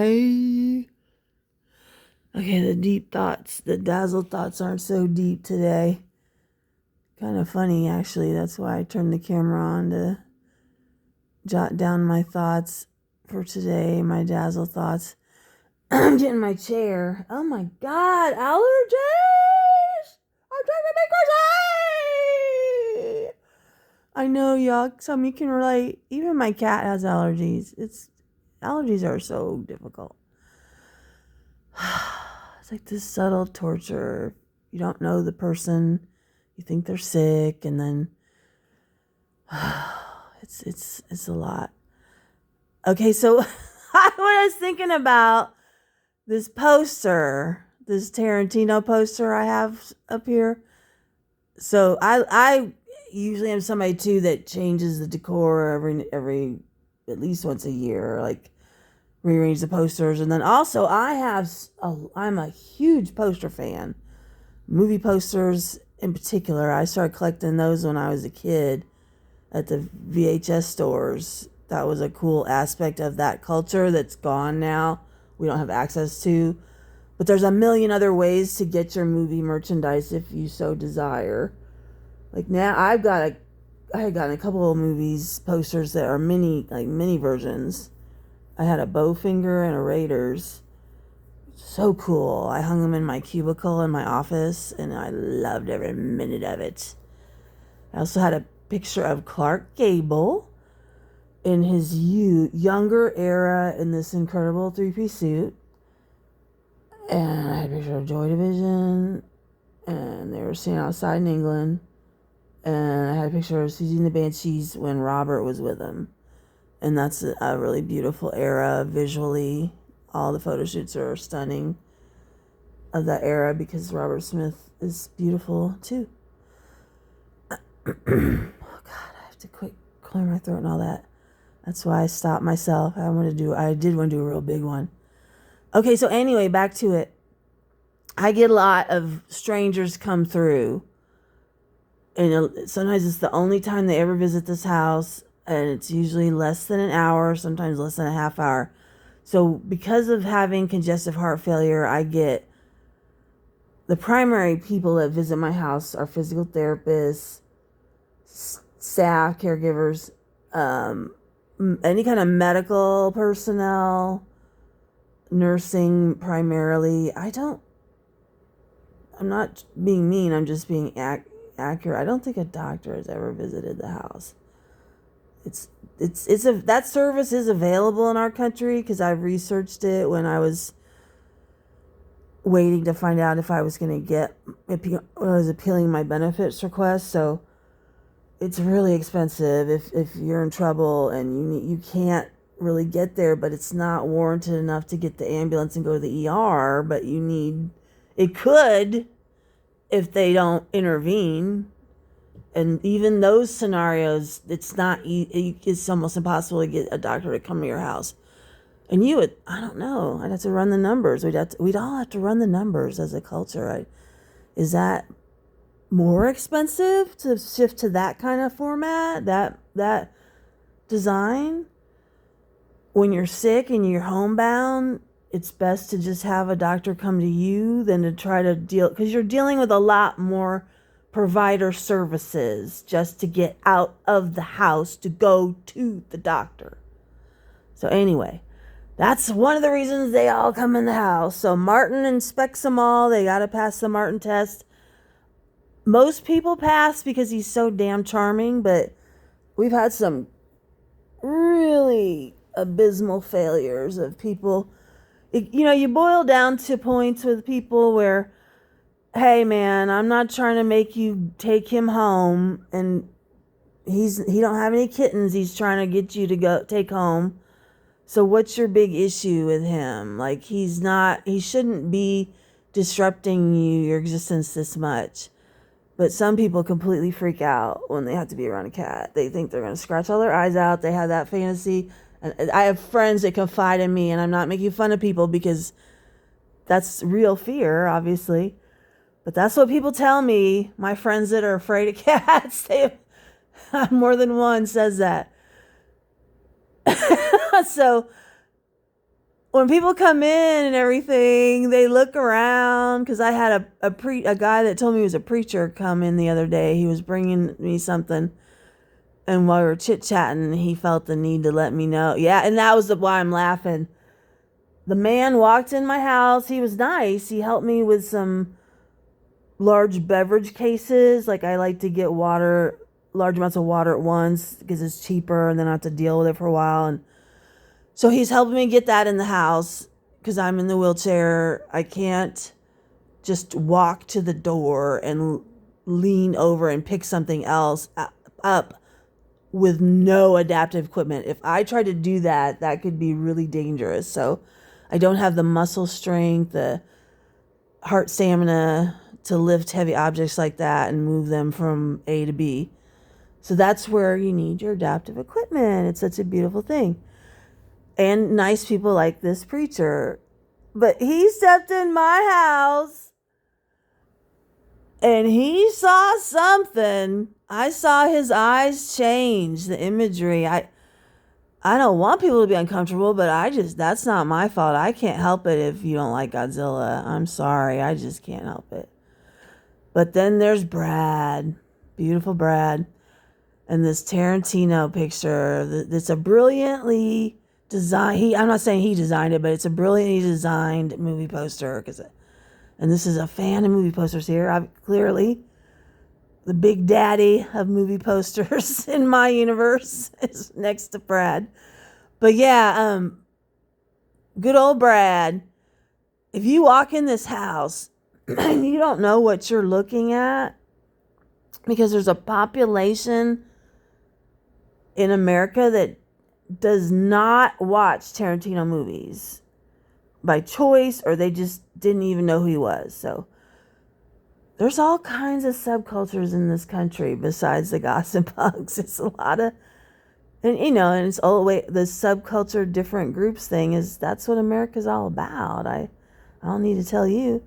Hi. Okay, the deep thoughts, the dazzled thoughts aren't so deep today. Kind of funny, actually. That's why I turned the camera on to jot down my thoughts for today, my dazzle thoughts. I'm getting my chair. Oh my God, allergies! I'm driving me crazy! I know, y'all. Some you can relate. Even my cat has allergies. Allergies are so difficult. It's like this subtle torture. You don't know the person. You think they're sick, and then it's a lot. Okay, so I was thinking about this poster, this Tarantino poster I have up here. So I usually am somebody too that changes the decor every at least once a year, like rearrange the posters. And then also I'm a huge poster fan. Movie posters in particular. I started collecting those when I was a kid at the VHS stores. That was a cool aspect of that culture that's gone now. We don't have access to. But there's a million other ways to get your movie merchandise if you so desire. Like now I had gotten a couple of movies posters that are mini versions. I had a Bowfinger and a Raiders. So cool. I hung them in my cubicle in my office, and I loved every minute of it. I also had a picture of Clark Gable in his younger era in this incredible three-piece suit. And I had a picture of Joy Division, and they were sitting outside in England. And I had a picture of Susie and the Banshees when Robert was with him. And that's a really beautiful era visually. All the photo shoots are stunning of that era because Robert Smith is beautiful too. Oh God, I have to clear my throat and all that. That's why I stopped myself. I did want to do a real big one. Okay, so anyway, back to it. I get a lot of strangers come through, and sometimes it's the only time they ever visit this house, and it's usually less than an hour, sometimes less than a half hour. So because of having congestive heart failure, I get the primary people that visit my house are physical therapists, staff, caregivers, any kind of medical personnel, nursing primarily. I'm not being mean, I'm just being accurate. I don't think a doctor has ever visited the house. That service is available in our country because I've researched it when I was waiting to find out if I was going to when I was appealing my benefits request. So it's really expensive if you're in trouble and you can't really get there, but it's not warranted enough to get the ambulance and go to the ER, but it could if they don't intervene. And even those scenarios, it's almost impossible to get a doctor to come to your house. And I don't know, I'd have to run the numbers. We'd all have to run the numbers as a culture, right? Is that more expensive to shift to that kind of format, that design? When you're sick and you're homebound, it's best to just have a doctor come to you than to try to because you're dealing with a lot more provider services just to get out of the house to go to the doctor. So anyway, that's one of the reasons they all come in the house. So Martin inspects them all. They got to pass the Martin test. Most people pass because he's so damn charming, but we've had some really abysmal failures of people. You boil down to points with people where, hey man, I'm not trying to make you take him home, and he don't have any kittens he's trying to get you to go take home. So what's your big issue with him? Like, he shouldn't be disrupting your existence this much. But some people completely freak out when they have to be around a cat. They think they're going to scratch all their eyes out. They have that fantasy. And I have friends that confide in me, and I'm not making fun of people because that's real fear, obviously. But that's what people tell me. My friends that are afraid of cats, more than one says that. So when people come in and everything, they look around because I had a guy that told me he was a preacher come in the other day. He was bringing me something, and while we were chit chatting, he felt the need to let me know. Yeah, and that was why I'm laughing. The man walked in my house. He was nice. He helped me with some large beverage cases. Like, I like to get water, large amounts of water at once because it's cheaper, and then I have to deal with it for a while. And so he's helping me get that in the house because I'm in the wheelchair. I can't just walk to the door and lean over and pick something else up with no adaptive equipment. If I try to do that, that could be really dangerous. So I don't have the muscle strength, the heart stamina to lift heavy objects like that and move them from A to B. So that's where you need your adaptive equipment. It's such a beautiful thing. And nice people like this preacher. But he stepped in my house and he saw something. I saw his eyes change, the imagery. I don't want people to be uncomfortable, but that's not my fault. I can't help it if you don't like Godzilla. I'm sorry. I just can't help it. But then there's Brad, beautiful Brad, and this Tarantino picture. That's a brilliantly designed. I'm not saying he designed it, but it's a brilliantly designed movie poster. And this is a fan of movie posters here. I'm clearly the big daddy of movie posters in my universe is next to Brad. But yeah, good old Brad. If you walk in this house and you don't know what you're looking at, because there's a population in America that does not watch Tarantino movies by choice, or they just didn't even know who he was. So there's all kinds of subcultures in this country besides the goth and punks. It's a lot of, and it's all the way, the subculture different groups thing that's what America's all about. I don't need to tell you.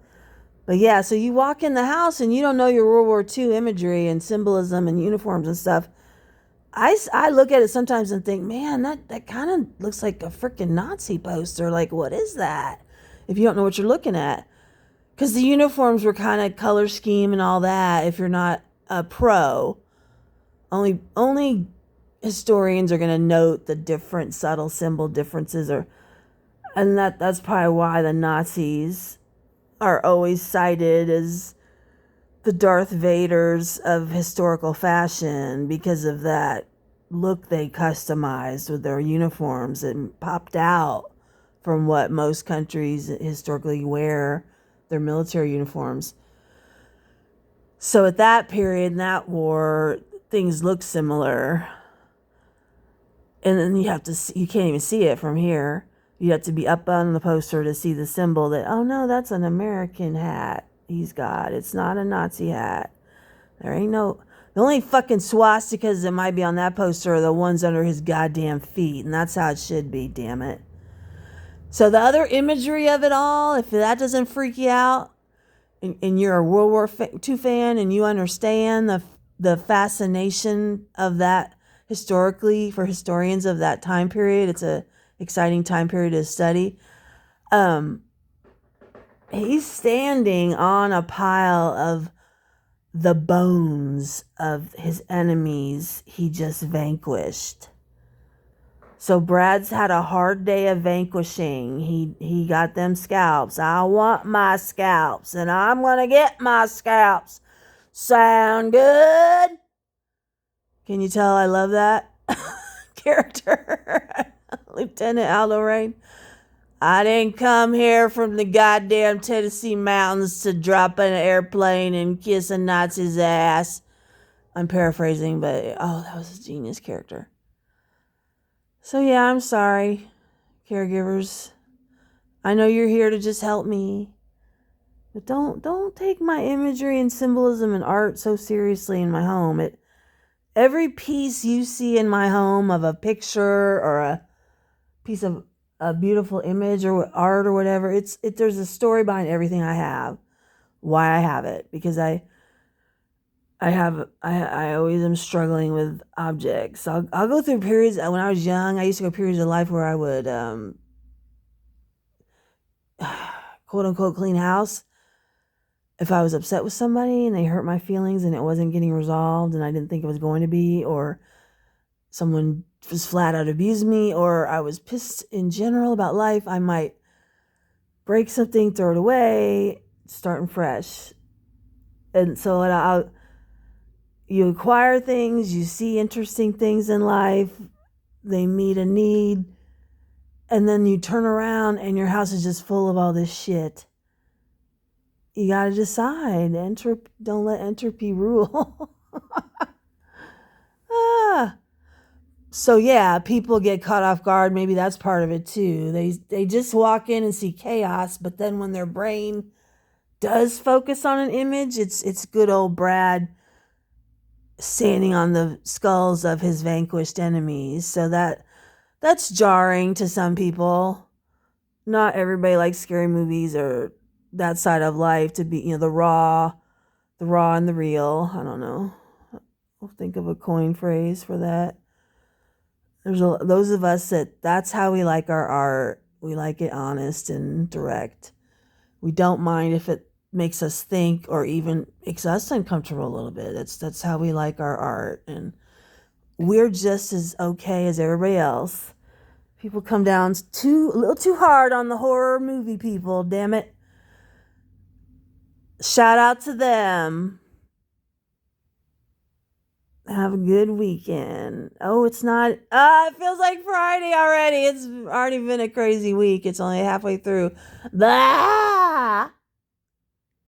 But yeah, so you walk in the house and you don't know your World War II imagery and symbolism and uniforms and stuff. I look at it sometimes and think, man, that kind of looks like a freaking Nazi poster. Like, what is that? If you don't know what you're looking at. Because the uniforms were kind of color scheme and all that. If you're not a pro, only historians are going to note the different subtle symbol differences. And that's probably why the Nazis are always cited as the Darth Vaders of historical fashion because of that look they customized with their uniforms and popped out from what most countries historically wear, their military uniforms. So at that period, in that war, things look similar. And then you can't even see it from here. You have to be up on the poster to see the symbol that, oh no, that's an American hat he's got. It's not a Nazi hat. There ain't no, the only fucking swastikas that might be on that poster are the ones under his goddamn feet. And that's how it should be, damn it. So the other imagery of it all, if that doesn't freak you out, and you're a World War II fan and you understand the fascination of that historically for historians of that time period, it's a exciting time period to study. He's standing on a pile of the bones of his enemies he just vanquished. So Brad's had a hard day of vanquishing. He got them scalps. I want my scalps, and I'm going to get my scalps. Sound good? Can you tell I love that character? Lieutenant Aldo Rain. I didn't come here from the goddamn Tennessee mountains to drop in an airplane and kiss a Nazi's ass. I'm paraphrasing, but that was a genius character. So yeah, I'm sorry, caregivers. I know you're here to just help me. But don't take my imagery and symbolism and art so seriously in my home. Every piece you see in my home of a picture or a piece of a beautiful image or art or whatever, there's a story behind everything I have, why I have it, because I always am struggling with objects. I'll go through periods. When I was young, I used to go periods of life where I would quote unquote clean house, if I was upset with somebody and they hurt my feelings and it wasn't getting resolved and I didn't think it was going to be, or someone just flat out abused me, or I was pissed in general about life, I might break something, throw it away, starting fresh. And so you acquire things, you see interesting things in life, they meet a need, and then you turn around and your house is just full of all this shit. You gotta decide. Don't let entropy rule. So yeah, people get caught off guard. Maybe that's part of it too. They just walk in and see chaos, but then when their brain does focus on an image, it's good old Brad standing on the skulls of his vanquished enemies. So that's jarring to some people. Not everybody likes scary movies or that side of life to be, the raw and the real. I don't know. I'll think of a coin phrase for that. There's those of us that's how we like our art. We like it honest and direct. We don't mind if it makes us think or even makes us uncomfortable a little bit. That's how we like our art, and we're just as okay as everybody else. People come down a little too hard on the horror movie people, damn it. Shout out to them. Have a good weekend. Oh, it's not. It feels like Friday already. It's already been a crazy week. It's only halfway through. Blah!